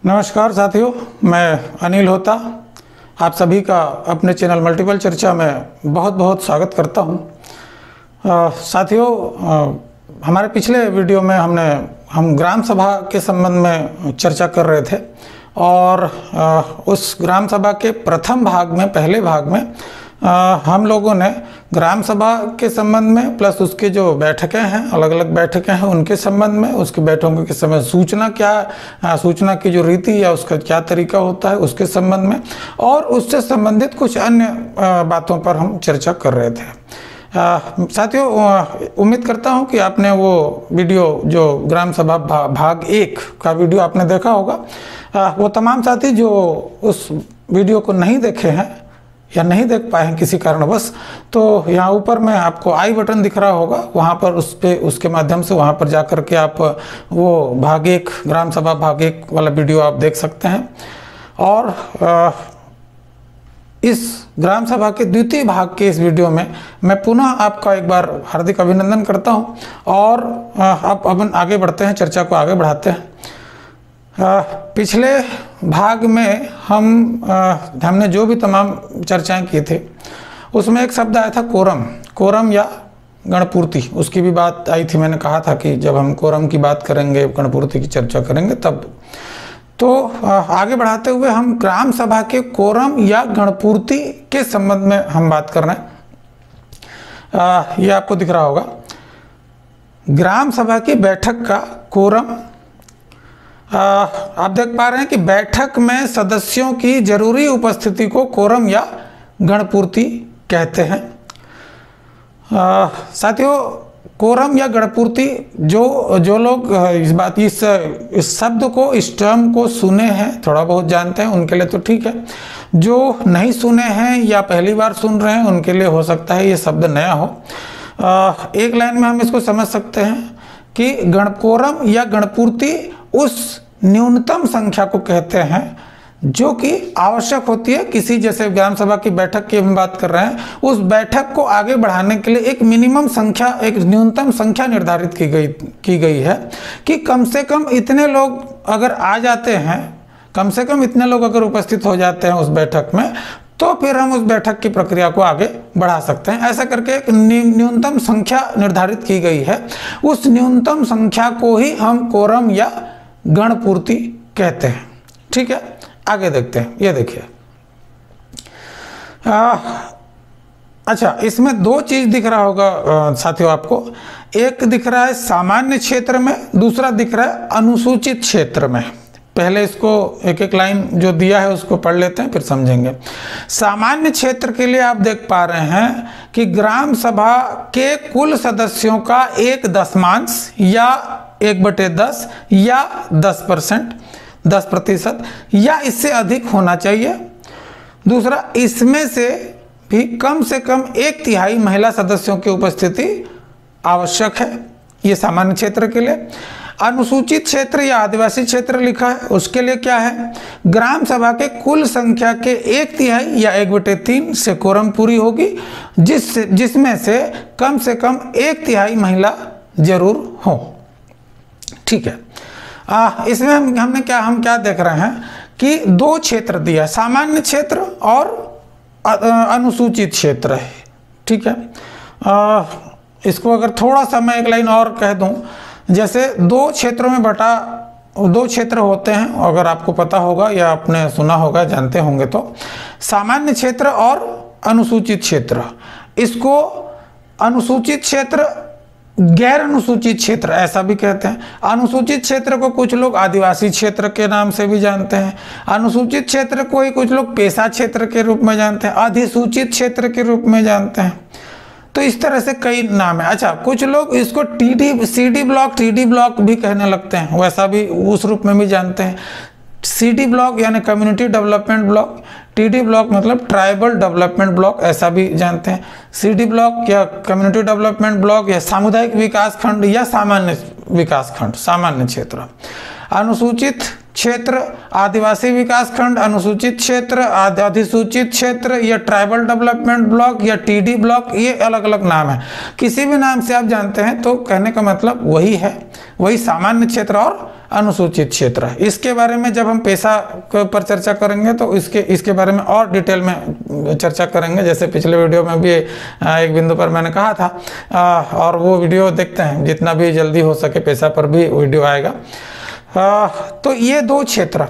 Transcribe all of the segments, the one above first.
नमस्कार साथियों, मैं अनिल होता आप सभी का अपने चैनल मल्टीपल चर्चा में बहुत बहुत स्वागत करता हूं। साथियों, हमारे पिछले वीडियो में हम ग्राम सभा के संबंध में चर्चा कर रहे थे और उस ग्राम सभा के प्रथम भाग में, पहले भाग में हम लोगों ने ग्राम सभा के संबंध में प्लस उसके जो बैठकें हैं, अलग अलग बैठकें हैं, उनके संबंध में, उसकी बैठकों के समय सूचना की जो रीति या उसका क्या तरीका होता है उसके संबंध में और उससे संबंधित कुछ अन्य बातों पर हम चर्चा कर रहे थे। साथियों, उम्मीद करता हूं कि आपने वो वीडियो जो ग्राम सभा भाग 1 का वीडियो आपने देखा होगा। वो तमाम साथी जो उस वीडियो को नहीं देखे हैं या नहीं देख पाए हैं किसी कारणवश, तो यहाँ ऊपर में आपको आई बटन दिख रहा होगा, वहाँ पर उसके माध्यम से वहाँ पर जा कर के आप वो भाग 1 ग्राम सभा भाग 1 वाला वीडियो आप देख सकते हैं। और इस ग्राम सभा के द्वितीय भाग के इस वीडियो में मैं पुनः आपका एक बार हार्दिक अभिनंदन करता हूँ और अब अपन आगे बढ़ते हैं, चर्चा को आगे बढ़ाते हैं। पिछले भाग में हमने जो भी तमाम चर्चाएं की थी उसमें एक शब्द आया था कोरम या गणपूर्ति, उसकी भी बात आई थी। मैंने कहा था कि जब हम कोरम की बात करेंगे, गणपूर्ति की चर्चा करेंगे तब। तो आगे बढ़ाते हुए हम ग्राम सभा के कोरम या गणपूर्ति के संबंध में हम बात कर रहे हैं। ये आपको दिख रहा होगा, ग्राम सभा की बैठक का कोरम। आप देख पा रहे हैं कि बैठक में सदस्यों की जरूरी उपस्थिति को कोरम या गणपूर्ति कहते हैं। साथियों, कोरम या गणपूर्ति जो लोग इस शब्द को, इस टर्म को सुने हैं, थोड़ा बहुत जानते हैं, उनके लिए तो ठीक है। जो नहीं सुने हैं या पहली बार सुन रहे हैं उनके लिए हो सकता है ये शब्द नया हो। एक लाइन में हम इसको समझ सकते हैं कि कोरम या गणपूर्ति उस न्यूनतम संख्या को कहते हैं जो कि आवश्यक होती है किसी, जैसे ग्राम सभा की बैठक की हम बात कर रहे हैं, उस बैठक को आगे बढ़ाने के लिए एक मिनिमम संख्या, एक न्यूनतम संख्या निर्धारित की गई है कि कम से कम इतने लोग अगर आ जाते हैं, कम से कम इतने लोग अगर उपस्थित हो जाते हैं उस बैठक में, तो फिर हम उस बैठक की प्रक्रिया को आगे बढ़ा सकते हैं। ऐसा करके एक न्यूनतम संख्या निर्धारित की गई है। उस न्यूनतम संख्या को ही हम कोरम या गणपूर्ति कहते हैं। ठीक है, आगे देखते हैं। ये देखिए, अच्छा, इसमें दो चीज दिख रहा होगा साथियों आपको। एक दिख रहा है सामान्य क्षेत्र में, दूसरा दिख रहा है अनुसूचित क्षेत्र में। पहले इसको एक एक लाइन जो दिया है उसको पढ़ लेते हैं, फिर समझेंगे। सामान्य क्षेत्र के लिए आप देख पा रहे हैं कि ग्राम सभा के कुल सदस्यों का 1/10 या 1/10 या 10% या इससे अधिक होना चाहिए। दूसरा, इसमें से भी कम से कम 1/3 महिला सदस्यों की उपस्थिति आवश्यक है। ये सामान्य क्षेत्र के लिए। अनुसूचित क्षेत्र या आदिवासी क्षेत्र लिखा है, उसके लिए क्या है, ग्राम सभा के कुल संख्या के 1/3 या 1/3 से कोरम पूरी होगी, जिसमें से कम 1/3 महिला जरूर हो। ठीक है, इसमें हम क्या देख रहे हैं कि दो क्षेत्र दिया, सामान्य क्षेत्र और अनुसूचित क्षेत्र है। ठीक है, इसको अगर थोड़ा सा मैं एक लाइन और कह दूं, जैसे दो क्षेत्रों में दो क्षेत्र होते हैं, अगर आपको पता होगा या आपने सुना होगा, जानते होंगे, तो सामान्य क्षेत्र और अनुसूचित क्षेत्र। इसको अनुसूचित क्षेत्र, गैर अनुसूचित क्षेत्र ऐसा भी कहते हैं। अनुसूचित क्षेत्र को कुछ लोग आदिवासी क्षेत्र के नाम से भी जानते हैं। अनुसूचित क्षेत्र को ही कुछ लोग पेशा क्षेत्र के रूप में जानते हैं, अधिसूचित क्षेत्र के रूप में जानते हैं। तो इस तरह से कई नाम है। अच्छा, कुछ लोग इसको टीडी ब्लॉक भी कहने लगते हैं, वैसा भी उस रूप में भी जानते हैं। सीडी ब्लॉक यानी community development block, TD block मतलब ट्राइबल डेवलपमेंट ब्लॉक, ऐसा भी जानते हैं। सीडी ब्लॉक या कम्युनिटी डेवलपमेंट ब्लॉक या सामुदायिक विकास खंड या सामान्य विकास खंड, सामान्य क्षेत्र। अनुसूचित क्षेत्र, आदिवासी विकास खंड, अनुसूचित क्षेत्र, अधिसूचित क्षेत्र, या ट्राइबल डेवलपमेंट ब्लॉक, या टीडी ब्लॉक, ये अलग अलग नाम है। किसी भी नाम से आप जानते हैं तो कहने का मतलब वही है, वही सामान्य क्षेत्र और अनुसूचित क्षेत्र है। इसके बारे में जब हम पेशा पर चर्चा करेंगे तो इसके बारे में और डिटेल में चर्चा करेंगे, जैसे पिछले वीडियो में भी एक बिंदु पर मैंने कहा था, और वो वीडियो देखते हैं, जितना भी जल्दी हो सके पेशा पर भी वीडियो आएगा। तो ये दो क्षेत्र,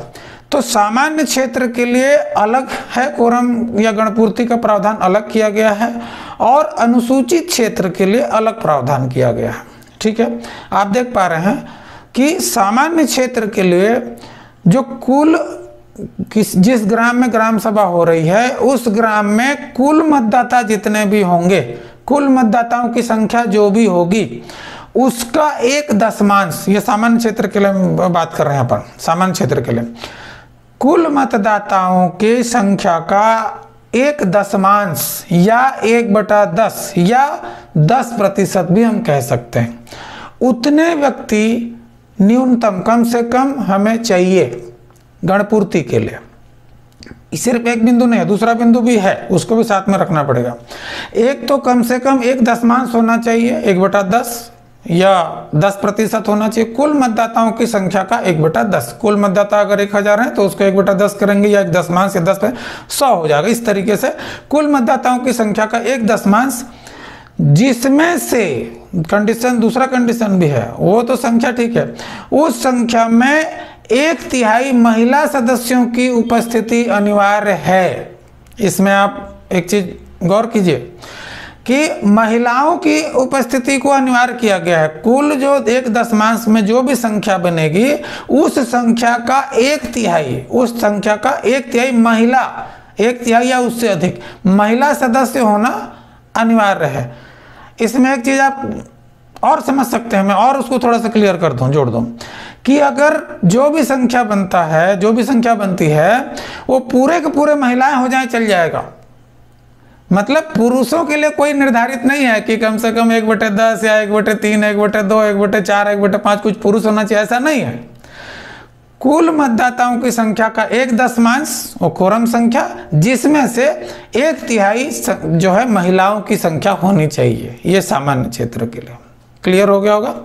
तो सामान्य क्षेत्र के लिए अलग है कोरम या गणपूर्ति का प्रावधान अलग किया गया है, और अनुसूचित क्षेत्र के लिए अलग प्रावधान किया गया है। ठीक है, आप देख पा रहे हैं कि सामान्य क्षेत्र के लिए जो कुल जिस ग्राम में ग्राम सभा हो रही है उस ग्राम में कुल मतदाता जितने भी होंगे, कुल मतदाताओं की संख्या जो भी होगी उसका 1/10, ये सामान्य क्षेत्र के लिए बात कर रहे हैं अपन, सामान्य क्षेत्र के लिए कुल मतदाताओं की संख्या का 1/10 या 1/10 या 10% भी हम कह सकते हैं, उतने व्यक्ति न्यूनतम कम से कम हमें चाहिए गणपूर्ति के लिए। सिर्फ एक बिंदु नहीं है, दूसरा बिंदु भी है, उसको भी साथ में रखना पड़ेगा। एक तो कम से कम 1/10 होना चाहिए, 1/10 या 10% होना चाहिए कुल मतदाताओं की संख्या का 1/10। कुल मतदाता अगर 1000 हैं तो उसको 1/10 करेंगे, या 1/10 या 10 100 हो जाएगा। इस तरीके से कुल मतदाताओं की संख्या का 1/10, जिसमें से कंडीशन, दूसरा कंडीशन भी है, वो तो संख्या ठीक है, उस संख्या में 1/3 महिला सदस्यों की उपस्थिति अनिवार्य है। इसमें आप एक चीज गौर कीजिए कि महिलाओं की उपस्थिति को अनिवार्य किया गया है। कुल जो 1/10 में जो भी संख्या बनेगी उस संख्या का 1/3, उस संख्या का 1/3 महिला, 1/3 या उससे अधिक महिला सदस्य होना अनिवार्य है। इसमें एक चीज आप और समझ सकते हैं, मैं और उसको थोड़ा सा क्लियर कर दूं, जोड़ दूं, कि अगर जो भी संख्या बनता है, जो भी संख्या बनती है वो पूरे के पूरे महिलाएं हो जाए चल जाएगा। मतलब पुरुषों के लिए कोई निर्धारित नहीं है कि कम से कम 1/10 या 1/3, 1/2, 1/4, 1/5 कुछ पुरुष होना चाहिए, ऐसा नहीं है। कुल मतदाताओं की संख्या का 1/10 वो कोरम संख्या, जिसमें से 1/3 जो है महिलाओं की संख्या होनी चाहिए। ये सामान्य क्षेत्र के लिए क्लियर हो गया होगा।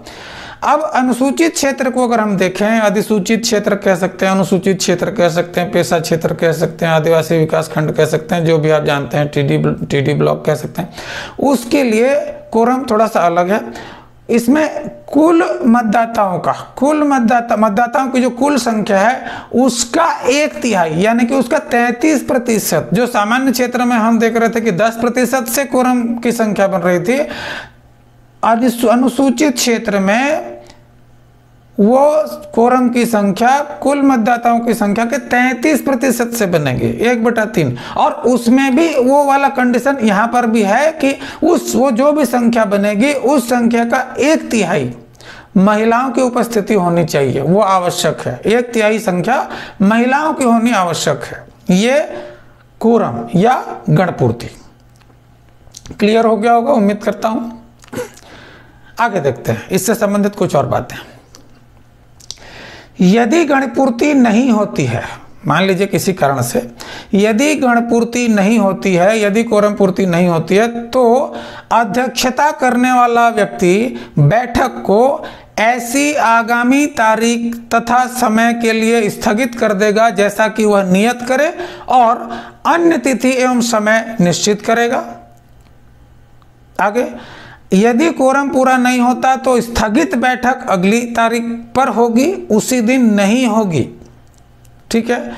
अब अनुसूचित क्षेत्र को अगर हम देखें, अधिसूचित क्षेत्र कह सकते हैं, अनुसूचित क्षेत्र कह सकते हैं, पेशा क्षेत्र कह सकते हैं, आदिवासी विकास खंड कह सकते हैं, जो भी आप जानते हैं, टीडी ब्लॉक कह सकते हैं, उसके लिए कोरम थोड़ा सा अलग है। इसमें कुल मतदाताओं का, कुल मतदाताओं की जो कुल संख्या है उसका 1/3 यानी कि उसका 33%, जो सामान्य क्षेत्र में हम देख रहे थे कि 10% से कोरम की संख्या बन रही थी, अनुसूचित क्षेत्र में वो कोरम की संख्या कुल मतदाताओं की संख्या के 33% से बनेगी, 1/3। और उसमें भी वो वाला कंडीशन यहाँ पर भी है कि वो जो भी संख्या बनेगी उस संख्या का 1/3 महिलाओं की उपस्थिति होनी चाहिए, वो आवश्यक है। 1/3 संख्या महिलाओं की होनी आवश्यक है। ये कोरम या गणपूर्ति क्लियर हो गया होगा, उम्मीद करता हूं। आगे देखते हैं इससे संबंधित कुछ और बातें। यदि गणपूर्ति नहीं होती है, मान लीजिए किसी कारण से यदि गणपूर्ति नहीं होती है, यदि कोरम पूर्ति नहीं होती है, तो अध्यक्षता करने वाला व्यक्ति बैठक को ऐसी आगामी तारीख तथा समय के लिए स्थगित कर देगा जैसा कि वह नियत करे और अन्य तिथि एवं समय निश्चित करेगा। आगे, यदि कोरम पूरा नहीं होता तो स्थगित बैठक अगली तारीख पर होगी, उसी दिन नहीं होगी। ठीक है,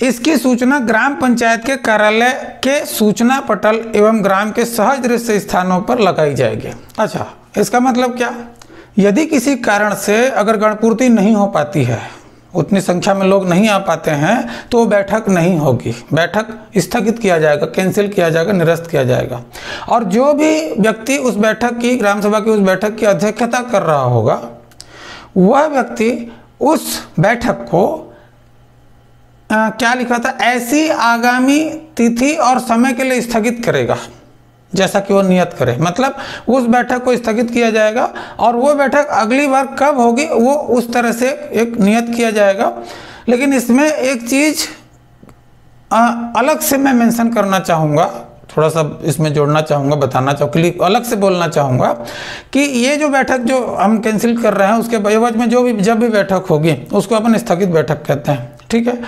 इसकी सूचना ग्राम पंचायत के कार्यालय के सूचना पटल एवं ग्राम के सहज दृश्य स्थानों पर लगाई जाएगी। अच्छा, इसका मतलब क्या? यदि किसी कारण से अगर गणपूर्ति नहीं हो पाती है, उतनी संख्या में लोग नहीं आ पाते हैं, तो बैठक नहीं होगी, बैठक स्थगित किया जाएगा, कैंसिल किया जाएगा, निरस्त किया जाएगा। और जो भी व्यक्ति उस बैठक की, ग्राम सभा की उस बैठक की अध्यक्षता कर रहा होगा, वह व्यक्ति उस बैठक को क्या लिखा था, ऐसी आगामी तिथि और समय के लिए स्थगित करेगा। जैसा कि वो नियत करे। मतलब उस बैठक को स्थगित किया जाएगा और वो बैठक अगली बार कब होगी वो उस तरह से एक नियत किया जाएगा। लेकिन इसमें एक चीज़ अलग से मैं मेंशन करना चाहूँगा, थोड़ा सा इसमें जोड़ना चाहूँगा, बताना चाहूँगा, अलग से बोलना चाहूँगा कि ये जो बैठक जो हम कैंसिल कर रहे हैं उसके एवज में जब भी बैठक होगी उसको अपन स्थगित बैठक कहते हैं, ठीक है।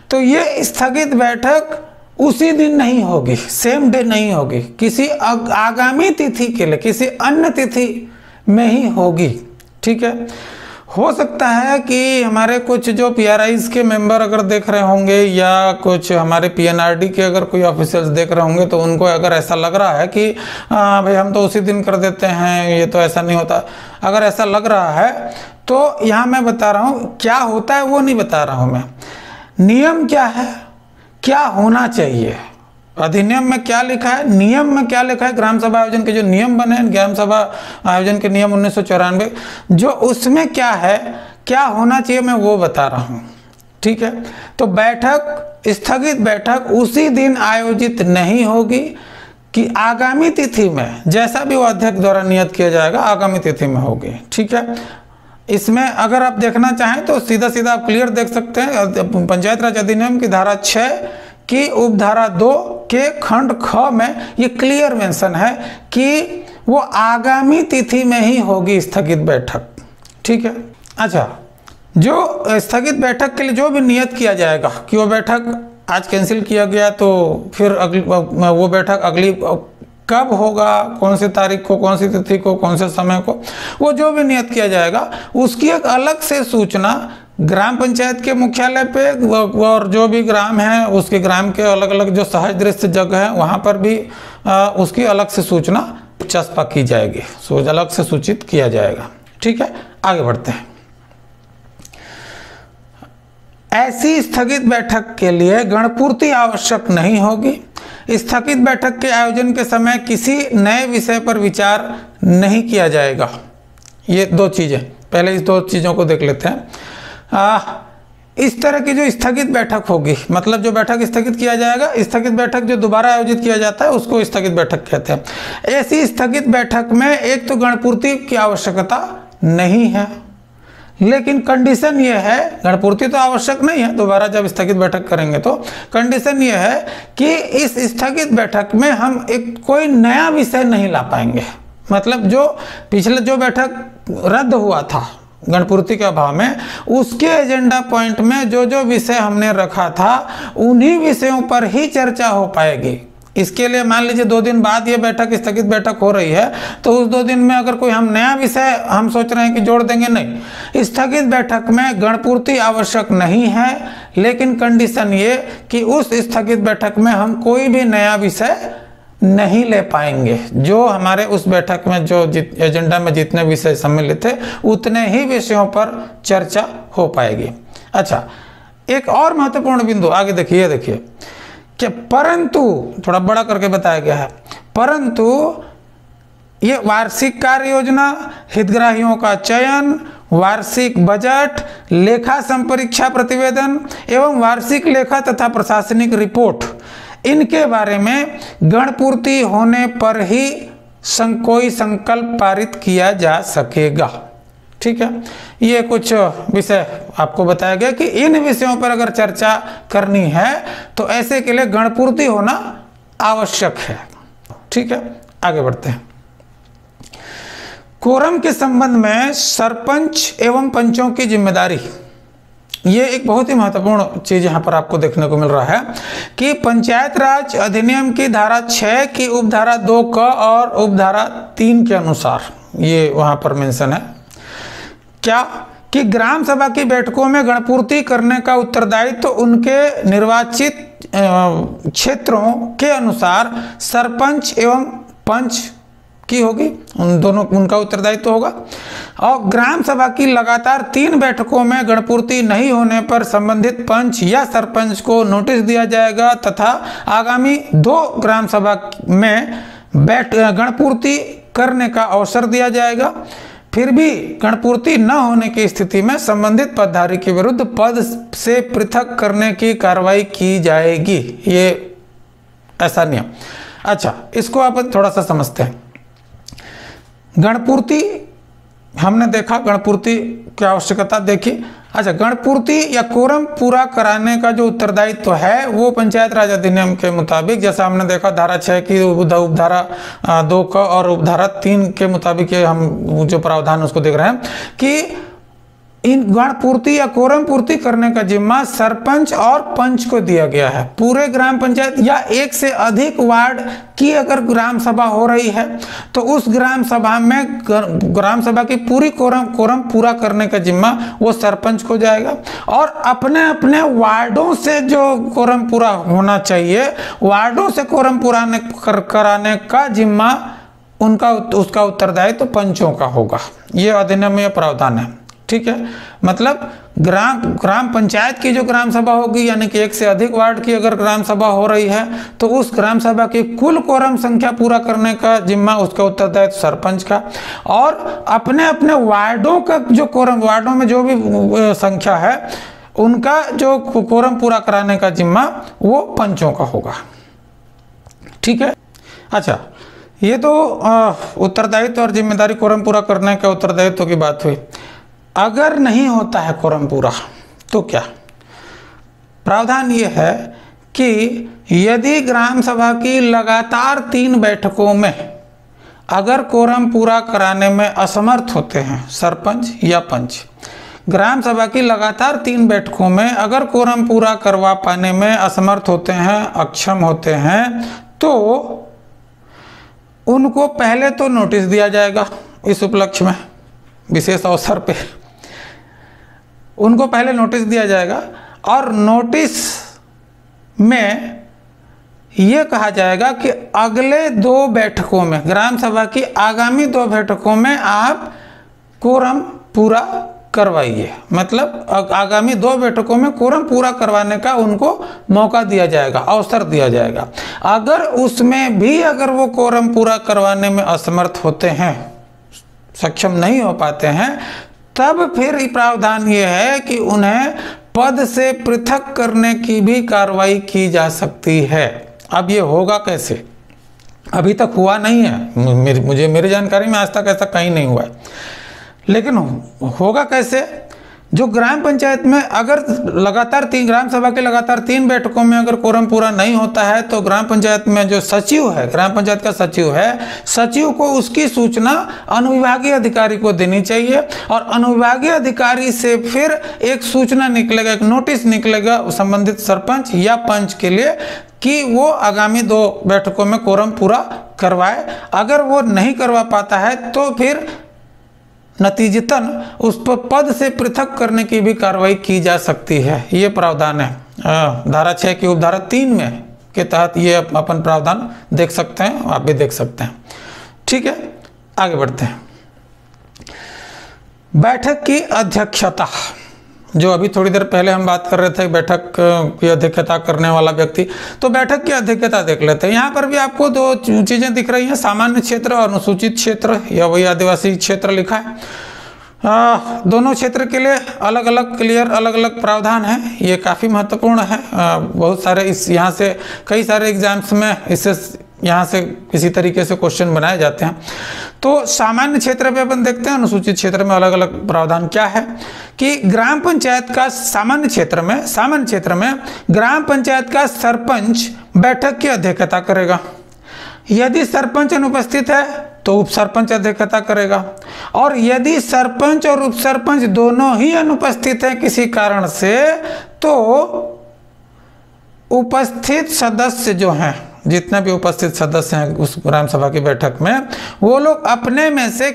तो ये स्थगित बैठक उसी दिन नहीं होगी, सेम डे नहीं होगी, किसी आगामी तिथि के लिए किसी अन्य तिथि में ही होगी, ठीक है। हो सकता है कि हमारे कुछ जो PRIs के मेंबर अगर देख रहे होंगे या कुछ हमारे PNRD के अगर कोई ऑफिसर्स देख रहे होंगे तो उनको अगर ऐसा लग रहा है कि भाई हम तो उसी दिन कर देते हैं, ये तो ऐसा नहीं होता। अगर ऐसा लग रहा है तो यहाँ मैं बता रहा हूँ क्या होता है, वो नहीं बता रहा हूँ मैं। नियम क्या है, क्या होना चाहिए, अधिनियम में क्या लिखा है, नियम में क्या लिखा है, ग्राम सभा आयोजन के जो नियम बने हैं, ग्राम सभा आयोजन के नियम 1994, जो उसमें क्या है, क्या होना चाहिए, मैं वो बता रहा हूँ, ठीक है। तो बैठक, स्थगित बैठक उसी दिन आयोजित नहीं होगी कि आगामी तिथि में, जैसा भी वो अध्यक्ष द्वारा नियत किया जाएगा आगामी तिथि में होगी, ठीक है। इसमें अगर आप देखना चाहें तो सीधा सीधा आप क्लियर देख सकते हैं पंचायत राज अधिनियम की धारा 6 की उपधारा 2 के खंड ख में ये क्लियर मेंशन है कि वो आगामी तिथि में ही होगी स्थगित बैठक, ठीक है। अच्छा, जो स्थगित बैठक के लिए जो भी नियत किया जाएगा कि वो बैठक आज कैंसिल किया गया तो फिर अगली वो बैठक अगली कब होगा, कौन सी तारीख को, कौन सी तिथि को, कौन से समय को, वो जो भी नियत किया जाएगा उसकी एक अलग से सूचना ग्राम पंचायत के मुख्यालय पे और जो भी ग्राम है उसके ग्राम के अलग अलग जो सहज दृश्य जगह है वहाँ पर भी उसकी अलग से सूचना चस्पा की जाएगी, अलग से सूचित किया जाएगा, ठीक है। आगे बढ़ते हैं। ऐसी स्थगित बैठक के लिए गणपूर्ति आवश्यक नहीं होगी। स्थगित बैठक के आयोजन के समय किसी नए विषय पर विचार नहीं किया जाएगा। ये दो चीज़ें, पहले इस दो चीज़ों को देख लेते हैं। इस तरह की जो स्थगित बैठक होगी, मतलब जो बैठक स्थगित किया जाएगा, स्थगित बैठक जो दोबारा आयोजित किया जाता है उसको स्थगित बैठक कहते हैं। ऐसी स्थगित बैठक में एक तो गणपूर्ति की आवश्यकता नहीं है, लेकिन कंडीशन ये है, गणपूर्ति तो आवश्यक नहीं है, दोबारा जब स्थगित बैठक करेंगे तो कंडीशन ये है कि इस स्थगित बैठक में हम एक कोई नया विषय नहीं ला पाएंगे। मतलब जो पिछले जो बैठक रद्द हुआ था गणपूर्ति के अभाव में, उसके एजेंडा पॉइंट में जो जो विषय हमने रखा था उन्हीं विषयों पर ही चर्चा हो पाएगी। इसके लिए मान लीजिए 2 दिन बाद ये बैठक स्थगित बैठक हो रही है तो उस 2 दिन में अगर कोई हम नया विषय हम सोच रहे हैं कि जोड़ देंगे, नहीं, स्थगित बैठक में गणपूर्ति आवश्यक नहीं है, लेकिन कंडीशन ये कि उस स्थगित बैठक में हम कोई भी नया विषय नहीं ले पाएंगे। जो हमारे उस बैठक में जो एजेंडा में जितने विषय सम्मिलित थे उतने ही विषयों पर चर्चा हो पाएगी। अच्छा, एक और महत्वपूर्ण बिंदु आगे देखिए, देखिए कि परंतु, थोड़ा बड़ा करके बताया गया है, परंतु ये वार्षिक कार्य योजना, हितग्राहियों का चयन, वार्षिक बजट, लेखा संपरीक्षा प्रतिवेदन एवं वार्षिक लेखा तथा प्रशासनिक रिपोर्ट, इनके बारे में गणपूर्ति होने पर ही कोई संकल्प पारित किया जा सकेगा, ठीक है। ये कुछ विषय आपको बताया गया कि इन विषयों पर अगर चर्चा करनी है तो ऐसे के लिए गणपूर्ति होना आवश्यक है, ठीक है। आगे बढ़ते हैं। कोरम के संबंध में सरपंच एवं पंचों की जिम्मेदारी, ये एक बहुत ही महत्वपूर्ण चीज यहाँ पर आपको देखने को मिल रहा है कि पंचायत राज अधिनियम की धारा 6 की उपधारा 2 क और उपधारा 3 के अनुसार ये वहाँ पर मेंशन है क्या कि ग्राम सभा की बैठकों में गणपूर्ति करने का उत्तरदायित्व तो उनके निर्वाचित क्षेत्रों के अनुसार सरपंच एवं पंच की होगी, उन दोनों उनका उत्तरदायित्व होगा। और ग्राम सभा की लगातार 3 बैठकों में गणपूर्ति नहीं होने पर संबंधित पंच या सरपंच को नोटिस दिया जाएगा तथा आगामी 2 ग्राम सभा में गणपूर्ति करने का अवसर दिया जाएगा। फिर भी गणपूर्ति न होने की स्थिति में संबंधित पदधारी के विरुद्ध पद से पृथक करने की कार्रवाई की जाएगी। ये ऐसा नियम। अच्छा, इसको अपन थोड़ा सा समझते हैं। गणपूर्ति हमने देखा, गणपूर्ति की आवश्यकता देखी। अच्छा, गणपूर्ति या कोरम पूरा कराने का जो उत्तरदायित्व है वो पंचायत राज अधिनियम के मुताबिक, जैसा हमने देखा धारा 6 की उपधारा 2 का और उपधारा 3 के मुताबिक ये हम जो प्रावधान उसको देख रहे हैं कि इन गणपूर्ति या कोरम पूर्ति करने का जिम्मा सरपंच और पंच को दिया गया है। पूरे ग्राम पंचायत या एक से अधिक वार्ड की अगर ग्राम सभा हो रही है तो उस ग्राम सभा में ग्राम सभा की पूरी कोरम पूरा करने का जिम्मा वो सरपंच को जाएगा, और अपने अपने वार्डों से जो कोरम पूरा होना चाहिए, वार्डों से कोरम पूरा कराने का जिम्मा उनका उसका उत्तरदायित्व तो पंचों का होगा। ये अधिनियम में प्रावधान है। ठीक है, मतलब ग्राम पंचायत की जो ग्राम सभा होगी, यानी कि एक से अधिक वार्ड की अगर ग्राम सभा हो रही है तो उस ग्राम सभा की कुल कोरम संख्या पूरा करने का जिम्मा उसका उत्तरदायित्व सरपंच का, और अपने अपने वार्डों का जो कोरम, वार्डों में जो भी संख्या है उनका जो कोरम पूरा कराने का जिम्मा वो पंचों का होगा। ठीक है। अच्छा, ये तो उत्तरदायित्व और जिम्मेदारी कोरम पूरा करने का उत्तरदायित्व की बात हुई। अगर नहीं होता है कोरम पूरा तो क्या? प्रावधान ये है कि यदि ग्राम सभा की लगातार 3 बैठकों में अगर कोरम पूरा कराने में असमर्थ होते हैं सरपंच या पंच, ग्राम सभा की लगातार 3 बैठकों में अगर कोरम पूरा करवा पाने में असमर्थ होते हैं, अक्षम होते हैं, तो उनको पहले तो नोटिस दिया जाएगा। इस उपलक्ष्य में विशेष अवसर पे उनको पहले नोटिस दिया जाएगा, और नोटिस में ये कहा जाएगा कि अगले 2 बैठकों में, ग्राम सभा की आगामी 2 बैठकों में आप कोरम पूरा करवाइए। मतलब आगामी 2 बैठकों में कोरम पूरा करवाने का उनको मौका दिया जाएगा, अवसर दिया जाएगा। अगर उसमें भी अगर वो कोरम पूरा करवाने में असमर्थ होते हैं, सक्षम नहीं हो पाते हैं, तब फिर प्रावधान ये है कि उन्हें पद से पृथक करने की भी कार्रवाई की जा सकती है। अब ये होगा कैसे? अभी तक हुआ नहीं है, मेरी जानकारी में आज तक ऐसा कहीं नहीं हुआ है, लेकिन होगा कैसे? जो ग्राम पंचायत में अगर लगातार 3 ग्राम सभा के लगातार 3 बैठकों में अगर कोरम पूरा नहीं होता है तो ग्राम पंचायत में जो सचिव है, ग्राम पंचायत का सचिव है, सचिव को उसकी सूचना अनुविभागीय अधिकारी को देनी चाहिए, और अनुविभागीय अधिकारी से फिर एक सूचना निकलेगा, एक नोटिस निकलेगा संबंधित सरपंच या पंच के लिए कि वो आगामी 2 बैठकों में कोरम पूरा करवाए। अगर वो नहीं करवा पाता है तो फिर नतीजतन उस पर पद से पृथक करने की भी कार्रवाई की जा सकती है। ये प्रावधान है धारा 6 की उपधारा 3 में के तहत ये अपन प्रावधान देख सकते हैं, आप भी देख सकते हैं। ठीक है, आगे बढ़ते हैं। बैठक की अध्यक्षता, जो अभी थोड़ी देर पहले हम बात कर रहे थे बैठक की अध्यक्षता करने वाला व्यक्ति, तो बैठक की अध्यक्षता देख लेते हैं। यहाँ पर भी आपको 2 चीज़ें दिख रही हैं, सामान्य क्षेत्र और अनुसूचित क्षेत्र या वही आदिवासी क्षेत्र लिखा है। दोनों क्षेत्र के लिए अलग अलग क्लियर अलग अलग प्रावधान है। ये काफ़ी महत्वपूर्ण है। बहुत सारे इस यहाँ से कई सारे एग्जाम्स में इससे यहाँ से किसी तरीके से क्वेश्चन बनाए जाते हैं। तो सामान्य क्षेत्र पे अपन देखते हैं, अनुसूचित क्षेत्र में अलग अलग प्रावधान क्या है कि ग्राम पंचायत का सामान्य क्षेत्र में ग्राम पंचायत का सरपंच बैठक की अध्यक्षता करेगा। यदि सरपंच अनुपस्थित है तो उप सरपंच अध्यक्षता करेगा, और यदि सरपंच और उप सरपंच दोनों ही अनुपस्थित हैं किसी कारण से, तो उपस्थित सदस्य जो हैं, जितने भी उपस्थित सदस्य हैं उस ग्राम सभा की बैठक में, वो लोग अपने में से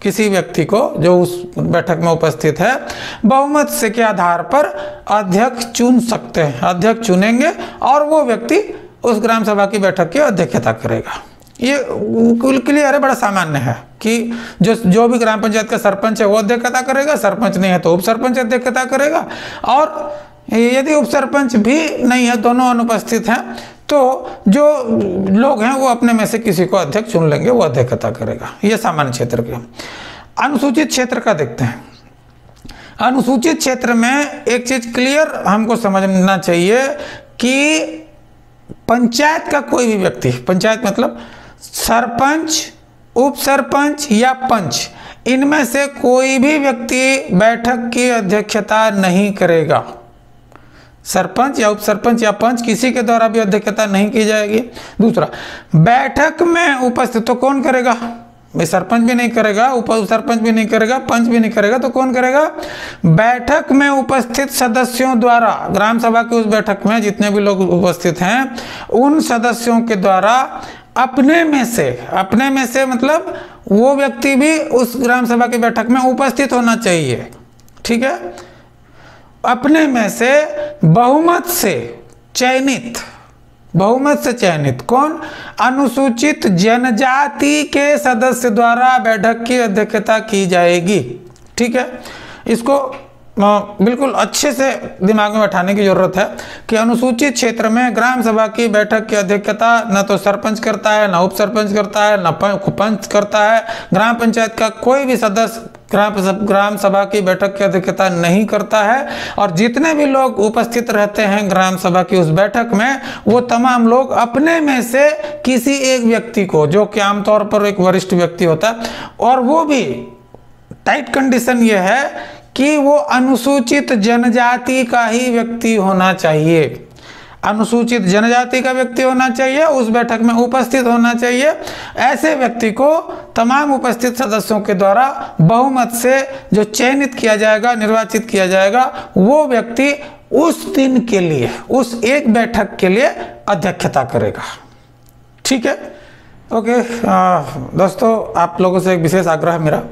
किसी व्यक्ति को जो उस बैठक में उपस्थित है बहुमत से के आधार पर अध्यक्ष चुन सकते हैं। अध्यक्ष चुनेंगे और वो व्यक्ति उस ग्राम सभा की बैठक की अध्यक्षता करेगा। ये क्लियर है, बड़ा सामान्य है कि जो भी ग्राम पंचायत का सरपंच है वो अध्यक्षता करेगा, सरपंच नहीं है तो उप सरपंच अध्यक्षता करेगा, और यदि उप सरपंच भी नहीं है, दोनों अनुपस्थित हैं, तो जो लोग हैं वो अपने में से किसी को अध्यक्ष चुन लेंगे, वो अध्यक्षता करेगा। ये सामान्य क्षेत्र के। अनुसूचित क्षेत्र का देखते हैं। अनुसूचित क्षेत्र में एक चीज क्लियर हमको समझना चाहिए कि पंचायत का कोई भी व्यक्ति, पंचायत मतलब सरपंच, उप सरपंच या पंच, इनमें से कोई भी व्यक्ति बैठक की अध्यक्षता नहीं करेगा। सरपंच या उप सरपंच या पंच किसी के द्वारा भी अध्यक्षता नहीं की जाएगी। दूसरा, बैठक में उपस्थित तो कौन करेगा? सरपंच भी नहीं करेगा, उप सरपंच भी नहीं करेगा, पंच भी नहीं करेगा, तो कौन करेगा? बैठक में उपस्थित सदस्यों द्वारा, ग्राम सभा की उस बैठक में जितने भी लोग उपस्थित हैं उन सदस्यों के द्वारा अपने में से मतलब वो व्यक्ति भी उस ग्राम सभा की बैठक में उपस्थित होना चाहिए, ठीक है। अपने में से बहुमत से चयनित कौन? अनुसूचित जनजाति के सदस्य द्वारा बैठक की अध्यक्षता की जाएगी, ठीक है। इसको बिल्कुल अच्छे से दिमाग में बैठाने की जरूरत है कि अनुसूचित क्षेत्र में ग्राम सभा की बैठक की अध्यक्षता न तो सरपंच करता है, न उप सरपंच करता है, न पंच करता है। ग्राम पंचायत का कोई भी सदस्य ग्राम सभा की बैठक की अध्यक्षता नहीं करता है। और जितने भी लोग उपस्थित रहते हैं ग्राम सभा की उस बैठक में, वो तमाम लोग अपने में से किसी एक व्यक्ति को, जो कि आमतौर पर एक वरिष्ठ व्यक्ति होता है, और वो भी टाइट कंडीशन ये है कि वो अनुसूचित जनजाति का ही व्यक्ति होना चाहिए, अनुसूचित जनजाति का व्यक्ति होना चाहिए, उस बैठक में उपस्थित होना चाहिए। ऐसे व्यक्ति को तमाम उपस्थित सदस्यों के द्वारा बहुमत से जो चयनित किया जाएगा, निर्वाचित किया जाएगा, वो व्यक्ति उस दिन के लिए, उस एक बैठक के लिए अध्यक्षता करेगा, ठीक है। ओके दोस्तों, आप लोगों से एक विशेष आग्रह मेरा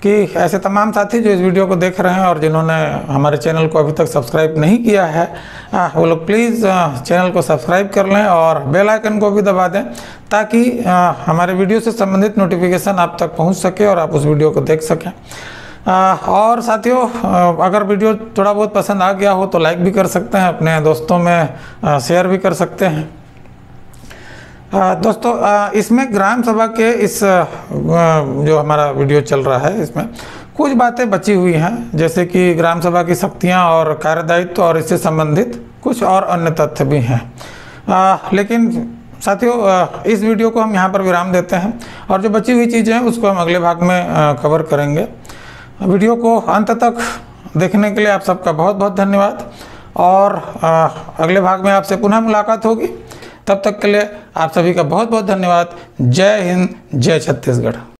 कि ऐसे तमाम साथी जो इस वीडियो को देख रहे हैं और जिन्होंने हमारे चैनल को अभी तक सब्सक्राइब नहीं किया है, वो लोग प्लीज़ चैनल को सब्सक्राइब कर लें और बेल आइकन को भी दबा दें, ताकि हमारे वीडियो से संबंधित नोटिफिकेशन आप तक पहुंच सके और आप उस वीडियो को देख सकें। और साथियों, अगर वीडियो थोड़ा बहुत पसंद आ गया हो तो लाइक भी कर सकते हैं, अपने दोस्तों में शेयर भी कर सकते हैं। दोस्तों, इसमें ग्राम सभा के इस जो हमारा वीडियो चल रहा है, इसमें कुछ बातें बची हुई हैं, जैसे कि ग्राम सभा की शक्तियां और कार्यदायित्व और इससे संबंधित कुछ और अन्य तथ्य भी हैं। लेकिन साथियों, इस वीडियो को हम यहाँ पर विराम देते हैं और जो बची हुई चीज़ें हैं उसको हम अगले भाग में कवर करेंगे। वीडियो को अंत तक देखने के लिए आप सबका बहुत बहुत धन्यवाद और अगले भाग में आपसे पुनः मुलाकात होगी। तब तक के लिए आप सभी का बहुत बहुत धन्यवाद। जय हिंद, जय छत्तीसगढ़।